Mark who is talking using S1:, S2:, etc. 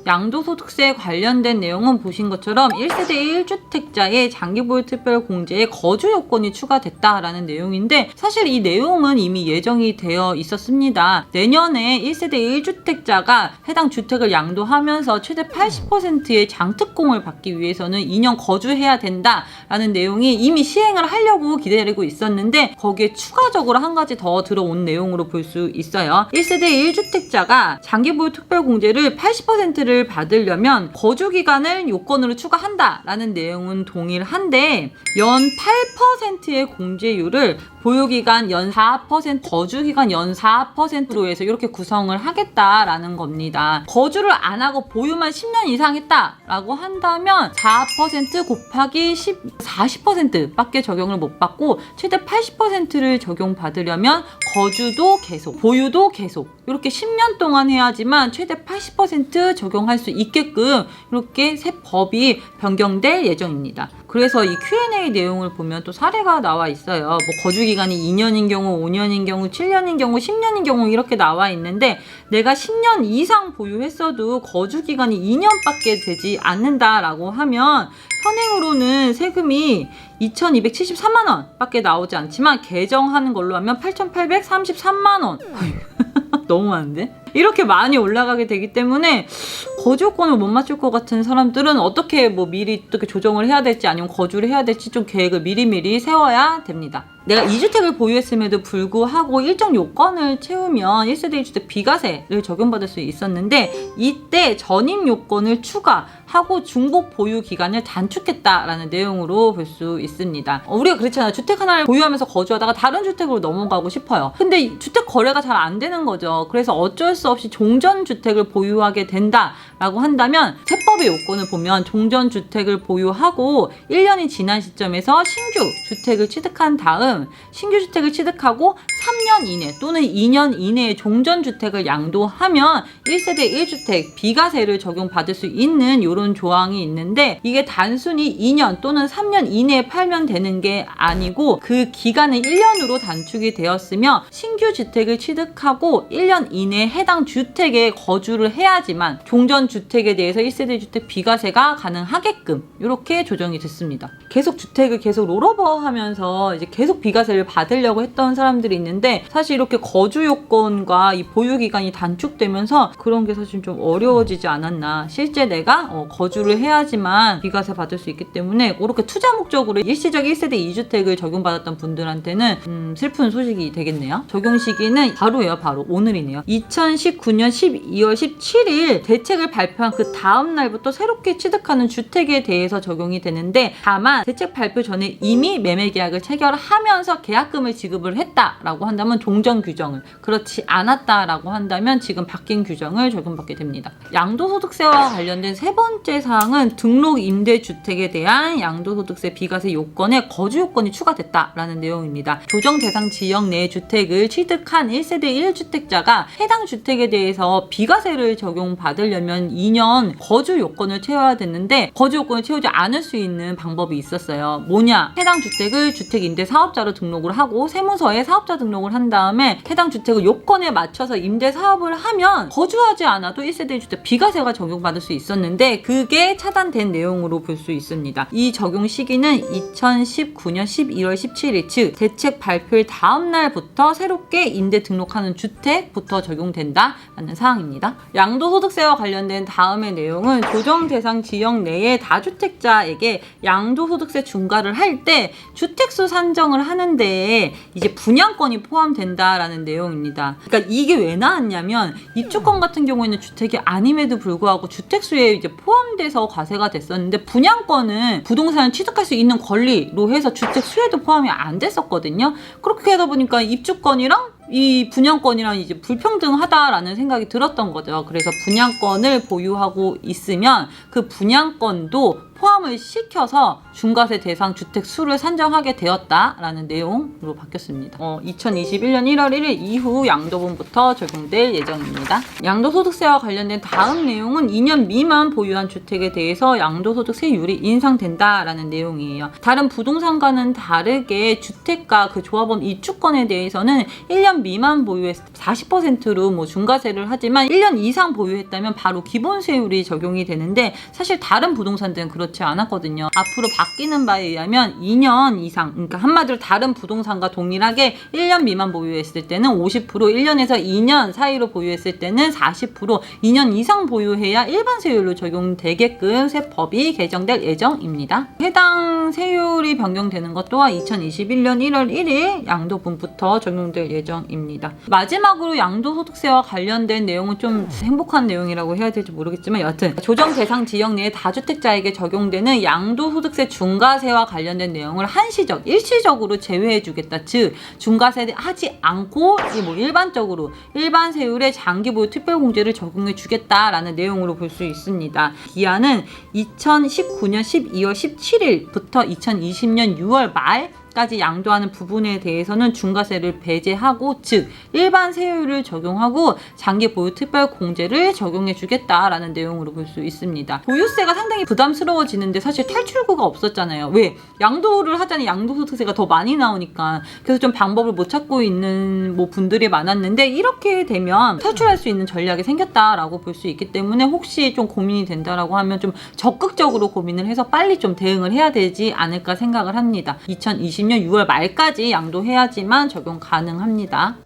S1: 양도소득세 관련된 내용은 보신 것처럼 1세대 1주택자의 장기보유 특별공제에 거주 요건이 추가됐다라는 내용인데, 사실 이 내용은 이미 예정이 되어 있었습니다. 내년에 1세대 1주택자가 해당 주택을 양도하면서 최대 80%의 장특공을 받기 위해서는 2년 거주해야 된다라는 내용이 이미 시행을 하려고 기다리고 있었는데, 거기에 추가적으로 한 가지 더 들어온 내용으로 볼 수 있어요. 1세대 1주택자가 장기보유 특별공제를 80%를 받으려면 거주기간을 요건으로 추가한다라는 내용은 동일한데, 연 8%의 공제율을 보유기간 연 4%, 거주기간 연 4%로 해서 이렇게 구성을 하겠다라는 겁니다. 거주를 안 하고 보유만 10년 이상 했다라고 한다면 4% 곱하기 40%밖에 적용을 못 받고, 최대 80%를 적용받으려면 거주도 계속, 보유도 계속 이렇게 10년 동안 해야지만 최대 80% 적용할 수 있게끔 이렇게 새 법이 변경될 예정입니다. 그래서 이 Q&A 내용을 보면 또 사례가 나와 있어요. 뭐 거주기간이 2년인 경우, 5년인 경우, 7년인 경우, 10년인 경우 이렇게 나와 있는데, 내가 10년 이상 보유했어도 거주기간이 2년밖에 되지 않는다라고 하면 현행으로는 세금이 2,273만원 밖에 나오지 않지만 개정하는 걸로 하면 8,833만원. 너무 많은데? 이렇게 많이 올라가게 되기 때문에 거주요건을 못 맞출 것 같은 사람들은 어떻게 미리 어떻게 조정을 해야 될지, 아니면 거주를 해야 될지 좀 계획을 미리미리 세워야 됩니다. 내가 2주택을 보유했음에도 불구하고 일정 요건을 채우면 1세대 1주택 비과세를 적용받을 수 있었는데, 이때 전입 요건을 추가하고 중복 보유 기간을 단축했다라는 내용으로 볼 수 있습니다. 우리가 그렇잖아요. 주택 하나를 보유하면서 거주하다가 다른 주택으로 넘어가고 싶어요. 근데 주택 거래가 잘 안 되는 거죠. 그래서 어쩔 수 없이 종전주택을 보유하게 된다라고 한다면, 세법의 요건을 보면 종전주택을 보유하고 1년이 지난 시점에서 신규 주택을 취득한 다음 신규 주택을 취득하고 3년 이내 또는 2년 이내에 종전주택을 양도하면 1세대 1주택 비과세를 적용받을 수 있는 이런 조항이 있는데, 이게 단순히 2년 또는 3년 이내에 팔면 되는 게 아니고 그 기간은 1년으로 단축이 되었으며, 신규 주택을 취득하고 1년 이내에 해당 주택에 거주를 해야지만 종전주택에 대해서 1세대 주택 비과세가 가능하게끔 이렇게 조정이 됐습니다. 계속 주택을 계속 롤오버 하면서 이제 계속 비과세를 받으려고 했던 사람들이 있는데, 사실 이렇게 거주 요건과 이 보유 기간이 단축되면서 그런 게 사실 좀 어려워지지 않았나. 실제 내가 거주를 해야지만 비과세 받을 수 있기 때문에 그렇게 투자 목적으로 일시적 1세대 2주택을 적용받았던 분들한테는 슬픈 소식이 되겠네요. 적용 시기는 바로예요. 바로 오늘이네요. 2019년 12월 17일 대책을 발표한 그 다음 날부터 새롭게 취득하는 주택에 대해서 적용이 되는데, 다만 대책 발표 전에 이미 매매 계약을 체결하면서 계약금을 지급을 했다라고 한다면 종전 규정을, 그렇지 않았다라고 한다면 지금 바뀐 규정을 적용받게 됩니다. 양도소득세와 관련된 세 번째 사항은 등록 임대주택에 대한 양도소득세 비과세 요건에 거주 요건이 추가됐다라는 내용입니다. 조정 대상 지역 내 주택을 취득한 1세대 1주택자가 해당 주택에 대해서 비과세를 적용받으려면 2년 거주 요건을 채워야 됐는데, 거주 요건을 채우지 않을 수 있는 방법이 있었어요. 뭐냐? 해당 주택을 주택임대사업자로 등록을 하고 세무서에 사업자 등록을 한 다음에 해당 주택을 요건에 맞춰서 임대사업을 하면 거주하지 않아도 1세대 주택 비과세가 적용받을 수 있었는데, 그게 차단된 내용으로 볼 수 있습니다. 이 적용 시기는 2019년 12월 17일, 즉 대책 발표일 다음 날부터 새롭게 임대 등록하는 주택부터 적용된다라는 사항입니다. 양도소득세와 관련된 다음의 내용은 조정 대상 지역 내의 다주택자에게 양도소득세 중과를 할 때 주택수 산정을 하는데 이제 분양권이 포함된다라는 내용입니다. 그러니까 이게 왜 나왔냐면, 입주권 같은 경우에는 주택이 아님에도 불구하고 주택수에 이제 포함돼서 과세가 됐었는데, 분양권은 부동산을 취득할 수 있는 권리로 해서 주택수에도 포함이 안 됐었거든요. 그렇게 하다 보니까 입주권이랑 이 분양권이랑 이제 불평등하다라는 생각이 들었던 거죠. 그래서 분양권을 보유하고 있으면 그 분양권도 포함을 시켜서 중과세 대상 주택 수를 산정하게 되었다라는 내용으로 바뀌었습니다. 2021년 1월 1일 이후 양도분부터 적용될 예정입니다. 양도소득세와 관련된 다음 내용은 2년 미만 보유한 주택에 대해서 양도소득세율이 인상된다라는 내용이에요. 다른 부동산과는 다르게 주택과 그 조합원 이주권에 대해서는 1년 미만 보유했을 때 40%로 중과세를 하지만 1년 이상 보유했다면 바로 기본세율이 적용이 되는데 사실 다른 부동산들은 그렇지 않았거든요. 앞으로 바뀌는 바에 의하면 2년 이상, 그러니까 한마디로 다른 부동산과 동일하게 1년 미만 보유했을 때는 50%, 1년에서 2년 사이로 보유했을 때는 40%, 2년 이상 보유해야 일반 세율로 적용되게끔 세법이 개정될 예정입니다. 해당 세율이 변경되는 것 또한 2021년 1월 1일 양도분부터 적용될 예정입니다. 마지막으로 양도소득세와 관련된 내용은 좀 행복한 내용이라고 해야 될지 모르겠지만 여하튼 조정 대상 지역 내의 다주택자에게 적용되는 양도소득세 중과세와 관련된 내용을 한시적, 일시적으로 제외해주겠다. 즉 중과세 하지 않고 일반적으로 일반 세율의 장기보유 특별공제를 적용해주겠다라는 내용으로 볼 수 있습니다. 기한은 2019년 12월 17일부터 2020년 6월 말까지 양도하는 부분에 대해서는 중과세를 배제하고 즉 일반 세율을 적용하고 장기 보유 특별 공제를 적용해 주겠다라는 내용으로 볼 수 있습니다. 보유세가 상당히 부담스러워지는데 사실 탈출구가 없었잖아요. 왜? 양도를 하자니 양도소득세가 더 많이 나오니까. 그래서 좀 방법을 못 찾고 있는 분들이 많았는데 이렇게 되면 탈출할 수 있는 전략이 생겼다라고 볼 수 있기 때문에 혹시 좀 고민이 된다라고 하면 좀 적극적으로 고민을 해서 빨리 좀 대응을 해야 되지 않을까 생각을 합니다. 2020년 6월 말까지 양도해야지만 적용 가능합니다.